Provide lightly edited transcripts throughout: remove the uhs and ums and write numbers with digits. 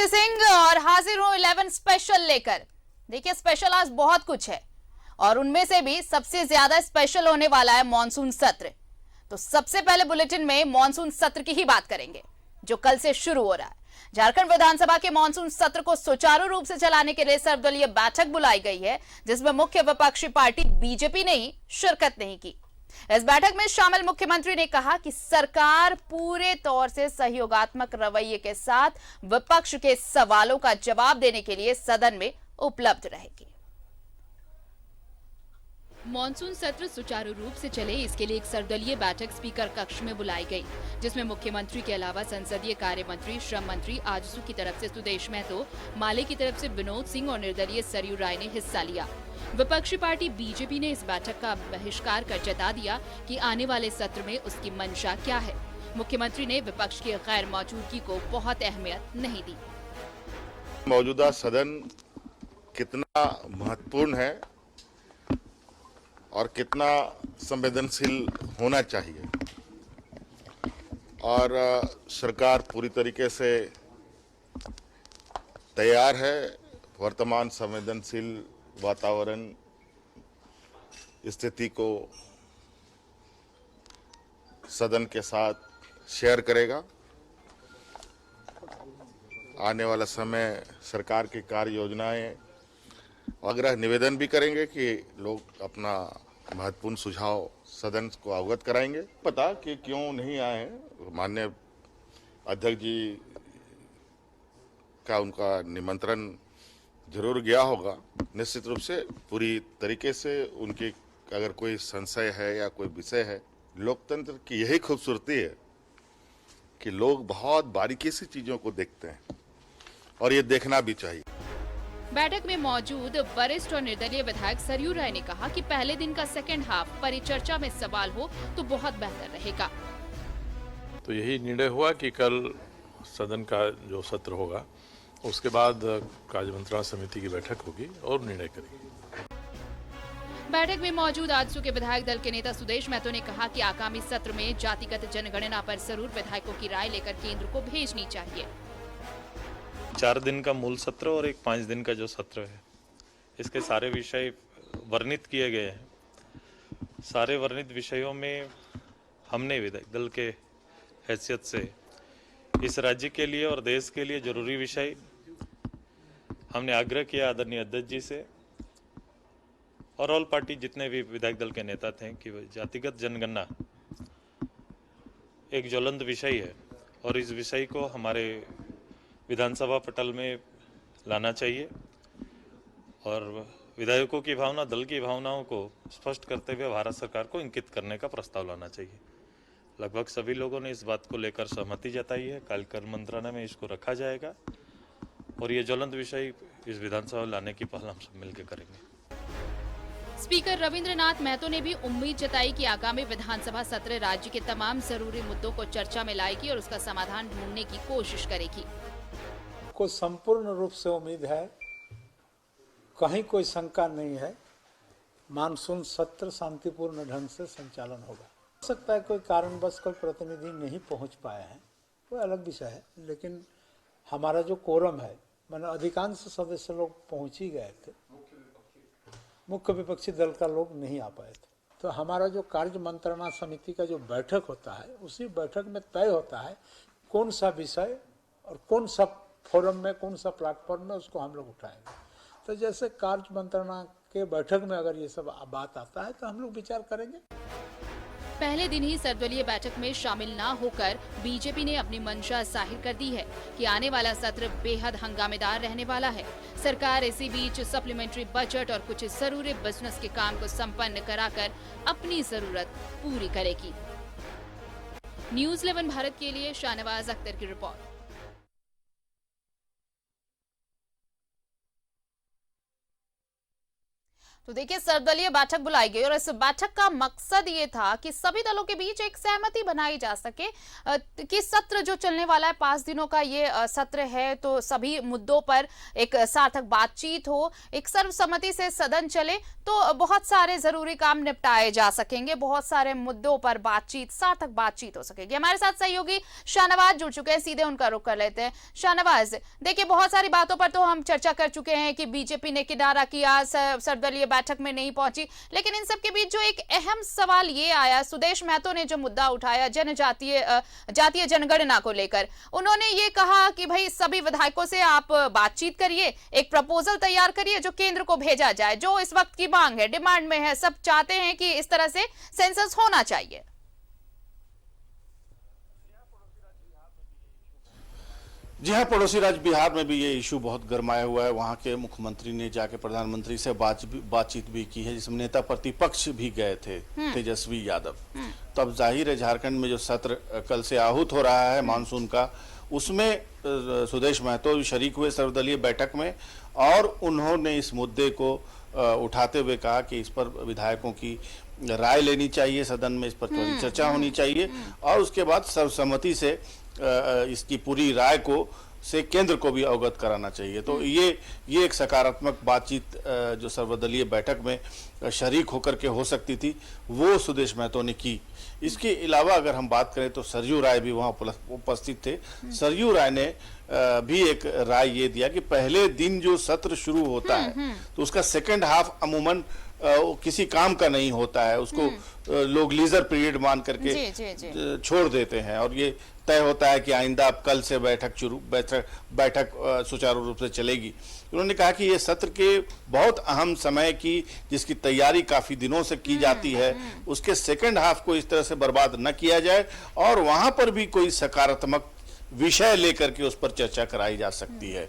कीर्ति सिंह और हाजिर हूं 11 स्पेशल लेकर। देखिए स्पेशल आज बहुत कुछ है और उनमें से भी सबसे ज्यादा स्पेशल होने वाला है मॉनसून सत्र। तो सबसे पहले बुलेटिन में मॉनसून सत्र की ही बात करेंगे जो कल से शुरू हो रहा है। झारखंड विधानसभा के मॉनसून सत्र को सुचारू रूप से चलाने के लिए सर्वदलीय बैठक बुलाई गई है, जिसमें मुख्य विपक्षी पार्टी बीजेपी ने ही शिरकत नहीं की। इस बैठक में शामिल मुख्यमंत्री ने कहा कि सरकार पूरे तौर से सहयोगात्मक रवैये के साथ विपक्ष के सवालों का जवाब देने के लिए सदन में उपलब्ध रहेगी। मॉनसून सत्र सुचारू रूप से चले, इसके लिए एक सर्वदलीय बैठक स्पीकर कक्ष में बुलाई गई, जिसमें मुख्यमंत्री के अलावा संसदीय कार्य मंत्री, श्रम मंत्री आजसू की तरफ से सुदेश महतो, माले की तरफ से विनोद सिंह और निर्दलीय सरयू राय ने हिस्सा लिया। विपक्षी पार्टी बीजेपी ने इस बैठक का बहिष्कार कर जता दिया कि आने वाले सत्र में उसकी मंशा क्या है। मुख्यमंत्री ने विपक्ष की गैर मौजूदगी को बहुत अहमियत नहीं दी। मौजूदा सदन कितना महत्वपूर्ण है और कितना संवेदनशील होना चाहिए, और सरकार पूरी तरीके से तैयार है वर्तमान संवेदनशील वातावरण स्थिति को सदन के साथ शेयर करेगा। आने वाला समय सरकार की कार्य योजनाएं आग्रह निवेदन भी करेंगे कि लोग अपना महत्वपूर्ण सुझाव सदन को अवगत कराएंगे। पता कि क्यों नहीं आए हैं, माननीय अध्यक्ष जी का उनका निमंत्रण जरूर गया होगा। निश्चित रूप से पूरी तरीके से उनकी अगर कोई संशय है या कोई विषय है, लोकतंत्र की यही खूबसूरती है कि लोग बहुत बारीकी से चीजों को देखते हैं और ये देखना भी चाहिए। बैठक में मौजूद वरिष्ठ और निर्दलीय विधायक सरयू राय ने कहा कि पहले दिन का सेकंड हाफ परिचर्चा में सवाल हो तो बहुत बेहतर रहेगा। तो यही निर्णय हुआ कि कल सदन का जो सत्र होगा उसके बाद कार्य मंत्रणा समिति की बैठक होगी और निर्णय करेगी। बैठक में मौजूद आजसू के विधायक दल के नेता सुदेश महतो ने कहा कि आगामी सत्र में जातिगत जनगणना पर जरूर विधायकों की राय लेकर केंद्र को भेजनी चाहिए। 4 दिन का मूल सत्र और एक 5 दिन का जो सत्र है, इसके सारे विषय वर्णित किए गए हैं। सारे वर्णित विषयों में हमने विधायक दल के हैसियत से इस राज्य के लिए और देश के लिए जरूरी विषय हमने आग्रह किया आदरणीय अध्यक्ष जी से और ऑल पार्टी जितने भी विधायक दल के नेता थे कि जातिगत जनगणना एक ज्वलंत विषय है और इस विषय को हमारे विधानसभा पटल में लाना चाहिए और विधायकों की भावना, दल की भावनाओं को स्पष्ट करते हुए भारत सरकार को इंगित करने का प्रस्ताव लाना चाहिए। लगभग सभी लोगों ने इस बात को लेकर सहमति जताई है। कार्यक्रम मंत्रालय में इसको रखा जाएगा और ये ज्वलंत विषय इस विधानसभा लाने की पहल हम सब मिलकर करेंगे। स्पीकर रविंद्रनाथ महतो ने भी उम्मीद जताई कि आगामी विधानसभा सत्र राज्य के तमाम जरूरी मुद्दों को चर्चा में लाएगी और उसका समाधान ढूंढने की कोशिश करेगी। को संपूर्ण रूप से उम्मीद है, कहीं कोई शंका नहीं है, मानसून सत्र शांतिपूर्ण ढंग से संचालन होगा। हो सकता है कोई कारणवश कोई प्रतिनिधि नहीं पहुंच पाए हैं, कोई अलग विषय है, लेकिन हमारा जो कोरम है, माने अधिकांश सदस्य लोग पहुंच ही गए थे, मुख्य विपक्षी दल का लोग नहीं आ पाए थे। तो हमारा जो कार्य मंत्रणा समिति का जो बैठक होता है, उसी बैठक में तय होता है कौन सा विषय और कौन सा फोरम में, कौन सा प्लेटफॉर्म में उसको हम लोग उठाएंगे। तो जैसे कार्य मंत्रणा के बैठक में अगर ये सब बात आता है तो हम लोग विचार करेंगे। पहले दिन ही सर्वदलीय बैठक में शामिल न होकर बीजेपी ने अपनी मंशा जाहिर कर दी है कि आने वाला सत्र बेहद हंगामेदार रहने वाला है। सरकार इसी बीच सप्लीमेंट्री बजट और कुछ जरूरी बिजनेस के काम को संपन्न कराकर अपनी जरूरत पूरी करेगी। न्यूज़ 11 भारत के लिए शाहनवाज अख्तर की रिपोर्ट। तो देखिए सर्वदलीय बैठक बुलाई गई और इस बैठक का मकसद ये था कि सभी दलों के बीच एक सहमति बनाई जा सके कि सत्र जो चलने वाला है 5 दिनों का ये सत्र है, तो सभी मुद्दों पर एक सार्थक बातचीत हो, एक सर्वसम्मति से सदन चले तो बहुत सारे जरूरी काम निपटाए जा सकेंगे, बहुत सारे मुद्दों पर बातचीत, सार्थक बातचीत हो सकेगी। हमारे साथ सहयोगी शाहनवाज जुड़ चुके हैं, सीधे उनका रुख कर लेते हैं। शाहनवाज, देखिए बहुत सारी बातों पर तो हम चर्चा कर चुके हैं कि बीजेपी ने किनारा किया, सर्वदलीय बैठक में नहीं पहुंची, लेकिन इन सब के बीच जो एक अहम सवाल ये आया, सुदेश महतो ने जो मुद्दा उठाया जातीय जनगणना को लेकर, उन्होंने ये कहा कि भाई सभी विधायकों से आप बातचीत करिए, एक प्रपोजल तैयार करिए जो केंद्र को भेजा जाए, जो इस वक्त की मांग है, डिमांड में है, सब चाहते हैं कि इस तरह से सेंसस होना चाहिए। जी हाँ, पड़ोसी राज्य बिहार में भी ये इशू बहुत गरमाया हुआ है। वहाँ के मुख्यमंत्री ने जाके प्रधानमंत्री से बातचीत भी की है, जिसमें नेता प्रतिपक्ष भी गए थे, तेजस्वी यादव। तो अब जाहिर है झारखंड में जो सत्र कल से आहूत हो रहा है मानसून का, उसमें सुदेश महतो शरीक हुए सर्वदलीय बैठक में, और उन्होंने इस मुद्दे को उठाते हुए कहा कि इस पर विधायकों की राय लेनी चाहिए, सदन में इस पर थोड़ी चर्चा होनी चाहिए, और उसके बाद सर्वसम्मति से इसकी पूरी राय को से केंद्र को भी अवगत कराना चाहिए। तो ये एक सकारात्मक बातचीत जो सर्वदलीय बैठक में शरीक होकर के हो सकती थी, वो सुदेश महतो ने की। इसके अलावा अगर हम बात करें तो सरयू राय भी वहाँ उपस्थित थे। सरयू राय ने भी एक राय ये दिया कि पहले दिन जो सत्र शुरू होता है तो उसका सेकंड हाफ अमूमन किसी काम का नहीं होता है, उसको लोग लीजर पीरियड मान करके छोड़ देते हैं, और ये तय होता है कि आइंदा अब कल से बैठक सुचारू रूप से चलेगी। उन्होंने कहा कि ये सत्र के बहुत अहम समय की, जिसकी तैयारी काफी दिनों से की जाती है, उसके सेकंड हाफ को इस तरह से बर्बाद न किया जाए, और वहां पर भी कोई सकारात्मक विषय लेकर के उस पर चर्चा कराई जा सकती है।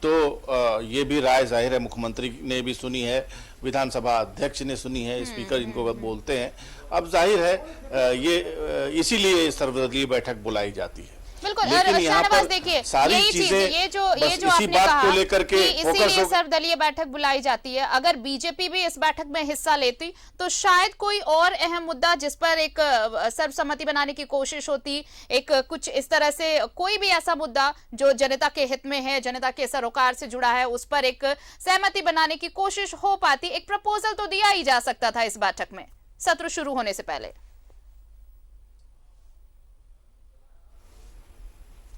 तो ये भी राय जाहिर है मुख्यमंत्री ने भी सुनी है, विधानसभा अध्यक्ष ने सुनी है, स्पीकर इनको बोलते हैं। अब जाहिर है ये इसीलिए सर्वदलीय बैठक बुलाई जाती है। बिल्कुल, लेकिन यहाँ पर देखिए सारी चीजें ये जो इसी बात को लेकर के इसीलिए सर्वदलीय बैठक बुलाई जाती है। अगर बीजेपी भी इस बैठक में हिस्सा लेती तो शायद कोई और अहम मुद्दा जिस पर एक सर्वसम्मति बनाने की कोशिश होती, एक कुछ इस तरह से कोई भी ऐसा मुद्दा जो जनता के हित में है, जनता के सरोकार से जुड़ा है, उस पर एक सहमति बनाने की कोशिश हो पाती। एक प्रपोजल तो दिया ही जा सकता था इस बैठक में सत्र शुरू होने से पहले।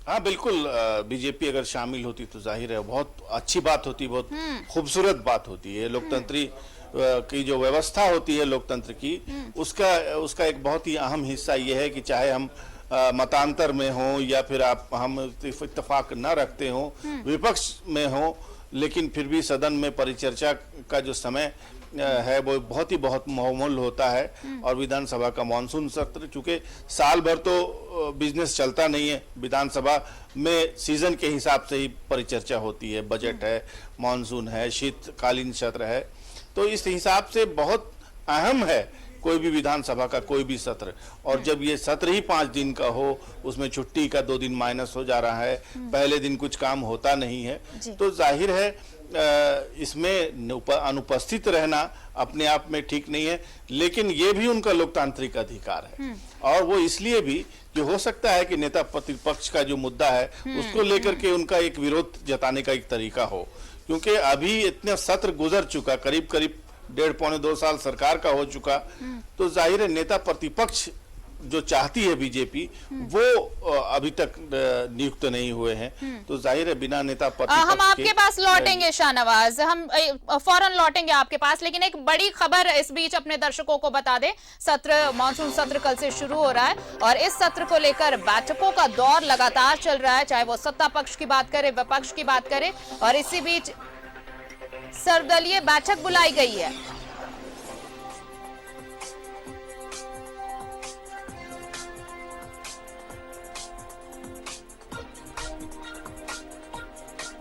हाँ बिल्कुल, बीजेपी अगर शामिल होती तो जाहिर है बहुत अच्छी बात होती, बहुत खूबसूरत बात होती है। लोकतंत्री की जो व्यवस्था होती है लोकतंत्र की, उसका एक बहुत ही अहम हिस्सा ये है कि चाहे हम मतांतर में हो या फिर हम इत्तेफाक न रखते हो, विपक्ष में हो, लेकिन फिर भी सदन में परिचर्चा का जो समय है वो बहुत बहुमूल्य होता है। और विधानसभा का मानसून सत्र, चूंकि साल भर तो बिजनेस चलता नहीं है, विधानसभा में सीजन के हिसाब से ही परिचर्चा होती है, बजट है, मानसून है, शीतकालीन सत्र है, तो इस हिसाब से बहुत अहम है कोई भी विधानसभा का कोई भी सत्र। और जब ये सत्र ही 5 दिन का हो, उसमें छुट्टी का 2 दिन माइनस हो जा रहा है, पहले दिन कुछ काम होता नहीं है, तो जाहिर है इसमें अनुपस्थित रहना अपने आप में ठीक नहीं है। लेकिन ये भी उनका लोकतांत्रिक अधिकार है, और वो इसलिए भी कि हो सकता है कि नेता प्रतिपक्ष का जो मुद्दा है उसको लेकर के उनका एक विरोध जताने का एक तरीका हो, क्योंकि अभी इतना सत्र गुजर चुका, करीब 1.5-2 साल सरकार का हो चुका, तो जाहिर है नेता प्रतिपक्ष जो चाहती है बीजेपी वो अभी तक नियुक्त नहीं हुए हैं, तो जाहिर है बिना नेता प्रतिपक्ष हम आपके पास लौटेंगे शाहनवाज, हम फौरन लौटेंगे आपके पास, लेकिन एक बड़ी खबर इस बीच अपने दर्शकों को बता दें। मानसून सत्र कल से शुरू हो रहा है और इस सत्र को लेकर बैठकों का दौर लगातार चल रहा है, चाहे वो सत्ता पक्ष की बात करे, विपक्ष की बात करे, और इसी बीच सर्वदलीय बैठक बुलाई गई है।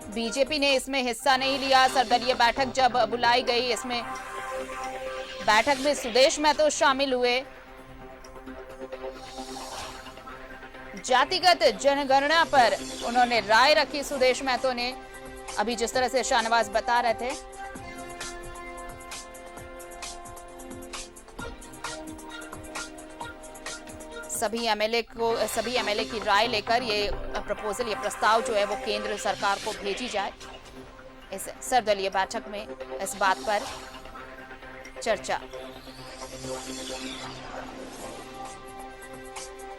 बीजेपी ने इसमें हिस्सा नहीं लिया। सर्वदलीय बैठक जब बुलाई गई, इसमें बैठक में सुदेश महतो शामिल हुए। जातिगत जनगणना पर उन्होंने राय रखी सुदेश महतो ने, अभी जिस तरह से शाहनवाज बता रहे थे। सभी एमएलए की राय लेकर ये प्रपोजल, ये प्रस्ताव जो है वो केंद्र सरकार को भेजी जाए। इस सर्वदलीय बैठक में इस बात पर चर्चा।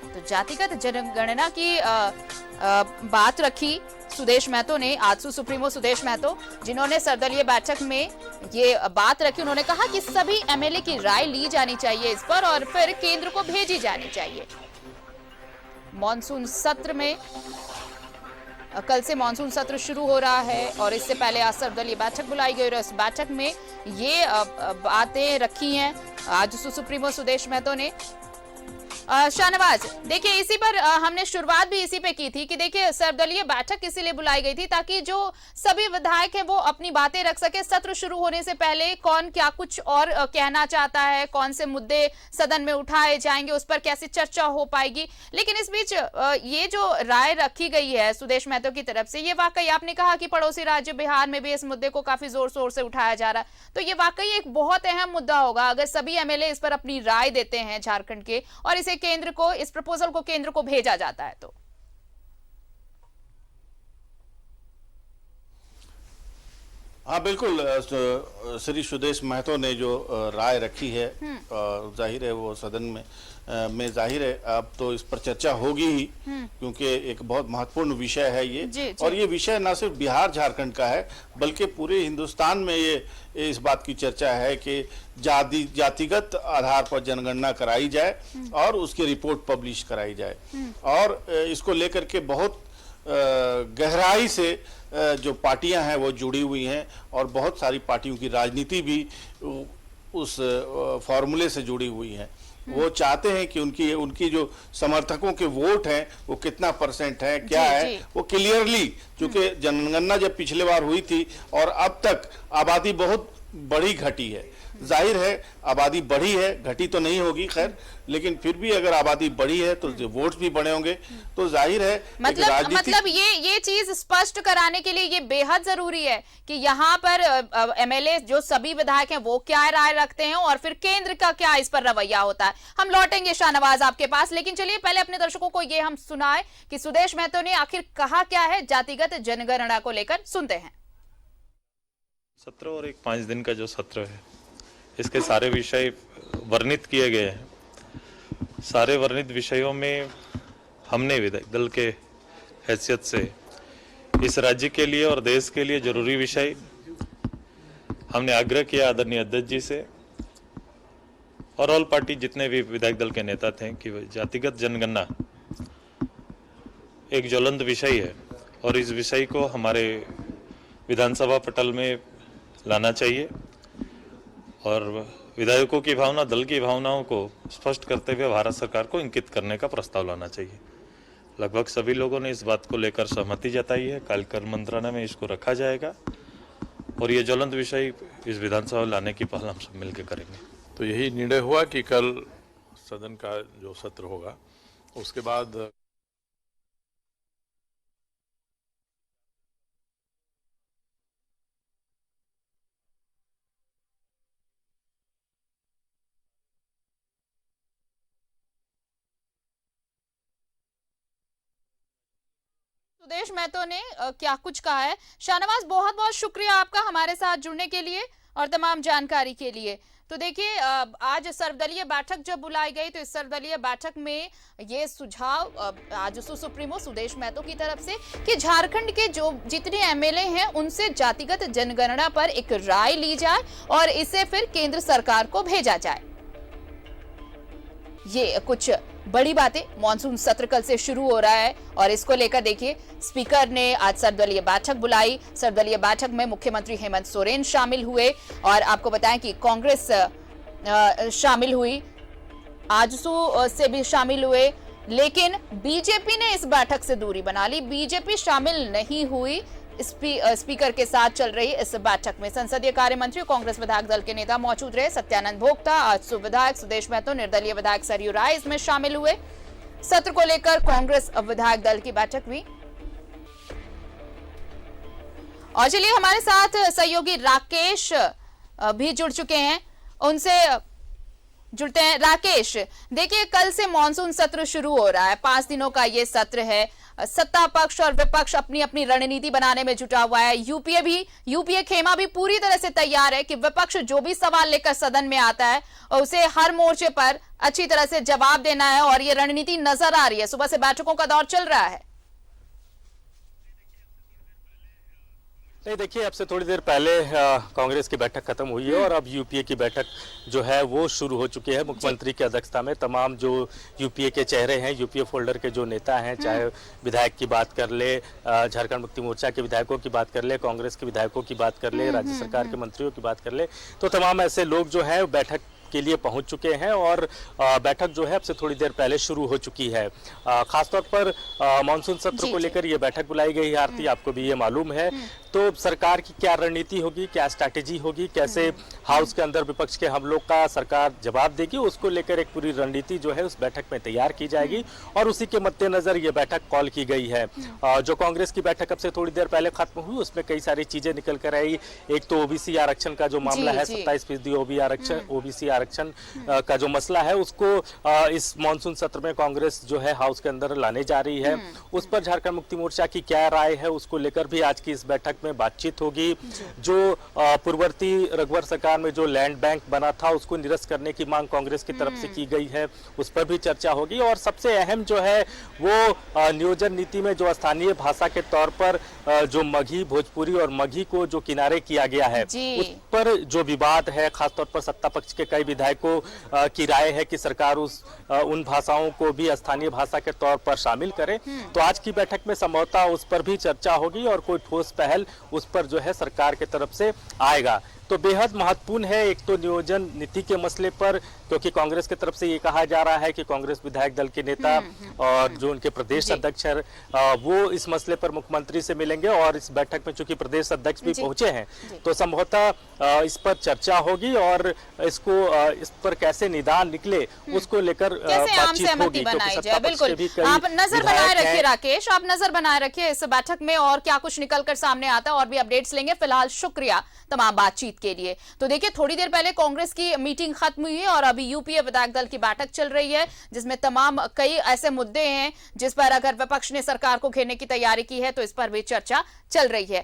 तो जातिगत जनगणना की बात रखी सुदेश महतो ने, आजसू सुप्रीमो सुदेश महतो, जिन्होंने सर्वदलीय बैठक में ये बात रखी। उन्होंने कहा कि सभी एमएलए की राय ली जानी चाहिए इस पर और फिर केंद्र को भेजी जानी चाहिए। मॉनसून सत्र में कल से मॉनसून सत्र शुरू हो रहा है और इससे पहले आज सर्वदलीय बैठक बुलाई गई और इस बैठक में ये बातें रखी हैं आजसू सुप्रीमो सुदेश महतो ने। शाहनवाज, देखिए इसी पर हमने शुरुआत भी इसी पे की थी कि देखिए सर्वदलीय बैठक इसीलिए बुलाई गई थी ताकि जो सभी विधायक हैं वो अपनी बातें रख सके। सत्र शुरू होने से पहले कौन क्या कुछ और कहना चाहता है, कौन से मुद्दे सदन में उठाए जाएंगे, उस पर कैसी चर्चा हो पाएगी। लेकिन इस बीच ये जो राय रखी गई है सुदेश महतो की तरफ से, ये वाकई आपने कहा कि पड़ोसी राज्य बिहार में भी इस मुद्दे को काफी जोर शोर से उठाया जा रहा है, तो ये वाकई एक बहुत अहम मुद्दा होगा अगर सभी एमएलए इस पर अपनी राय देते हैं झारखंड के और इसे केंद्र को, इस प्रपोजल को केंद्र को भेजा जाता है। तो हाँ बिल्कुल, श्री सुदेश महतो ने जो राय रखी है जाहिर है वो सदन में जाहिर है अब तो इस पर चर्चा होगी ही, क्योंकि एक बहुत महत्वपूर्ण विषय है ये। जी। और ये विषय न सिर्फ बिहार झारखंड का है बल्कि पूरे हिंदुस्तान में ये इस बात की चर्चा है कि जातिगत आधार पर जनगणना कराई जाए और उसकी रिपोर्ट पब्लिश कराई जाए। और इसको लेकर के बहुत गहराई से जो पार्टियां हैं वो जुड़ी हुई हैं और बहुत सारी पार्टियों की राजनीति भी उस फॉर्मूले से जुड़ी हुई है। वो चाहते हैं कि उनकी जो समर्थकों के वोट हैं वो कितना % है, क्या है, वो क्लियरली, क्योंकि जनगणना जब पिछले बार हुई थी और अब तक आबादी बहुत बड़ी घटी है। जाहिर है आबादी बढ़ी है, घटी तो नहीं होगी खैर, लेकिन फिर भी अगर आबादी बढ़ी है तो वोट्स भी बढ़े होंगे। तो जाहिर है मतलब ये चीज स्पष्ट कराने के लिए ये बेहद जरूरी है कि यहाँ पर एमएलए जो सभी विधायक हैं वो क्या राय रखते हैं और फिर केंद्र का क्या इस पर रवैया होता है। हम लौटेंगे शाहनवाज आपके पास, लेकिन चलिए पहले अपने दर्शकों को ये हम सुनाए कि सुदेश महतो ने आखिर कहा क्या है जातिगत जनगणना को लेकर। सुनते हैं। सत्र और एक 5 दिन का जो सत्र है इसके सारे विषय वर्णित किए गए हैं। सारे वर्णित विषयों में हमने विधायक दल के हैसियत से इस राज्य के लिए और देश के लिए जरूरी विषय हमने आग्रह किया आदरणीय अध्यक्ष जी से और ऑल पार्टी जितने भी विधायक दल के नेता थे कि जातिगत जनगणना एक ज्वलंत विषय है और इस विषय को हमारे विधानसभा पटल में लाना चाहिए और विधायकों की भावना, दल की भावनाओं को स्पष्ट करते हुए भारत सरकार को इंगित करने का प्रस्ताव लाना चाहिए। लगभग सभी लोगों ने इस बात को लेकर सहमति जताई है। कार्यक्रम मंत्रालय में इसको रखा जाएगा और ये ज्वलंत विषय इस विधानसभा लाने की पहल हम सब मिलकर करेंगे। तो यही निर्णय हुआ कि कल सदन का जो सत्र होगा उसके बाद सुदेश महतो ने क्या कुछ कहा है। शाहनवाज, बहुत बहुत शुक्रिया आपका हमारे साथ जुड़ने के लिए और तमाम जानकारी के लिए। तो देखिए आज सर्वदलीय बैठक जब बुलाई गई तो इस सर्वदलीय बैठक में ये सुझाव आजसू सुप्रीमो सुदेश महतो की तरफ से कि झारखंड के जो जितने एमएलए हैं उनसे जातिगत जनगणना पर एक राय ली जाए और इसे फिर केंद्र सरकार को भेजा जाए। ये कुछ बड़ी बातें। मॉनसून सत्र कल से शुरू हो रहा है और इसको लेकर देखिए स्पीकर ने आज सर्वदलीय बैठक बुलाई। सर्वदलीय बैठक में मुख्यमंत्री हेमंत सोरेन शामिल हुए और आपको बताएं कि कांग्रेस शामिल हुई, आजसू से भी शामिल हुए, लेकिन बीजेपी ने इस बैठक से दूरी बना ली। बीजेपी शामिल नहीं हुई स्पीकर के साथ चल रही इस बैठक में। संसदीय कार्य मंत्री कांग्रेस विधायक दल के नेता मौजूद रहे। सत्यानंद भोक्ता, आजसू विधायक सुदेश महतो, निर्दलीय विधायक सरयू राय इसमें शामिल हुए। सत्र को लेकर कांग्रेस विधायक दल की बैठक हुई। और चलिए हमारे साथ सहयोगी राकेश भी जुड़ चुके हैं, उनसे जुड़ते हैं राकेश। देखिए, कल से मॉनसून सत्र शुरू हो रहा है, 5 दिनों का ये सत्र है। सत्ता पक्ष और विपक्ष अपनी अपनी रणनीति बनाने में जुटा हुआ है। यूपीए खेमा भी पूरी तरह से तैयार है कि विपक्ष जो भी सवाल लेकर सदन में आता है और उसे हर मोर्चे पर अच्छी तरह से जवाब देना है, और ये रणनीति नजर आ रही है। सुबह से बैठकों का दौर चल रहा है। नहीं, देखिए, अब से थोड़ी देर पहले कांग्रेस की बैठक खत्म हुई है और अब यूपीए की बैठक जो है वो शुरू हो चुकी है। मुख्यमंत्री की अध्यक्षता में तमाम जो यूपीए के चेहरे हैं, यूपीए फोल्डर के जो नेता हैं, चाहे विधायक की बात कर ले, झारखंड मुक्ति मोर्चा के विधायकों की बात कर ले, कांग्रेस के विधायकों की बात कर ले, राज्य सरकार के मंत्रियों की बात कर ले, तो तमाम ऐसे लोग जो है बैठक के लिए पहुंच चुके हैं और बैठक जो है अब से थोड़ी देर पहले शुरू हो चुकी है। खासतौर पर मानसून सत्र को लेकर ये बैठक बुलाई गई है। आरती, आपको भी ये मालूम है, तो सरकार की क्या रणनीति होगी, क्या स्ट्रैटेजी होगी, कैसे हाउस के अंदर विपक्ष के हमलों का सरकार जवाब देगी, उसको लेकर एक पूरी रणनीति जो है उस बैठक में तैयार की जाएगी और उसी के मद्देनजर ये बैठक कॉल की गई है। जो कांग्रेस की बैठक अब से थोड़ी देर पहले खत्म हुई, उसमें कई सारी चीजें निकल कर आई। एक तो ओबीसी आरक्षण का जो मामला है, 27% ओबीसी आरक्षण का जो मसला है, उसको इस मानसून सत्र में कांग्रेस जो है हाउस के अंदर लाने जा रही है। उस पर झारखंड मुक्ति मोर्चा की क्या राय है, उसको लेकर भी आज की इस बैठक में बातचीत होगी। जो पूर्ववर्ती रघुवर सरकार में जो लैंड बैंक बना था, उसको निरस्त करने की मांग कांग्रेस की तरफ से की गई है, उस पर भी चर्चा होगी। और सबसे अहम जो है वो नियोजन नीति में जो स्थानीय भाषा के तौर पर जो मगही, भोजपुरी और मगही को जो किनारे किया गया है, उस पर जो विवाद है, खासतौर पर सत्ता पक्ष के कई विधायकों की राय है कि सरकार उन भाषाओं को भी स्थानीय भाषा के तौर पर शामिल करे। तो आज की बैठक में संभवतः उस पर भी चर्चा होगी और कोई ठोस पहल उस पर जो है सरकार की तरफ से आएगा। तो बेहद महत्वपूर्ण है एक तो नियोजन नीति के मसले पर, क्योंकि कांग्रेस की तरफ से ये कहा जा रहा है कि कांग्रेस विधायक दल के नेता और जो उनके प्रदेश अध्यक्ष है वो इस मसले पर मुख्यमंत्री से मिलेंगे और इस बैठक में चूंकि प्रदेश अध्यक्ष भी पहुंचे हैं, तो संभवतः इस पर चर्चा होगी और इस पर कैसे निदान निकले उसको लेकर बातचीत होगी। बिल्कुल, आप नजर बनाए रखिए राकेश, आप नजर बनाए रखिए इस बैठक में और क्या कुछ निकल कर सामने आता है, और भी अपडेट्स लेंगे। फिलहाल शुक्रिया तमाम बातचीत के लिए। तो देखिए, थोड़ी देर पहले कांग्रेस की मीटिंग खत्म हुई है और अभी यूपीए विधायक दल की बैठक चल रही है, जिसमें तमाम कई ऐसे मुद्दे हैं जिस पर अगर विपक्ष ने सरकार को घेरने की तैयारी की है तो इस पर भी चर्चा चल रही है।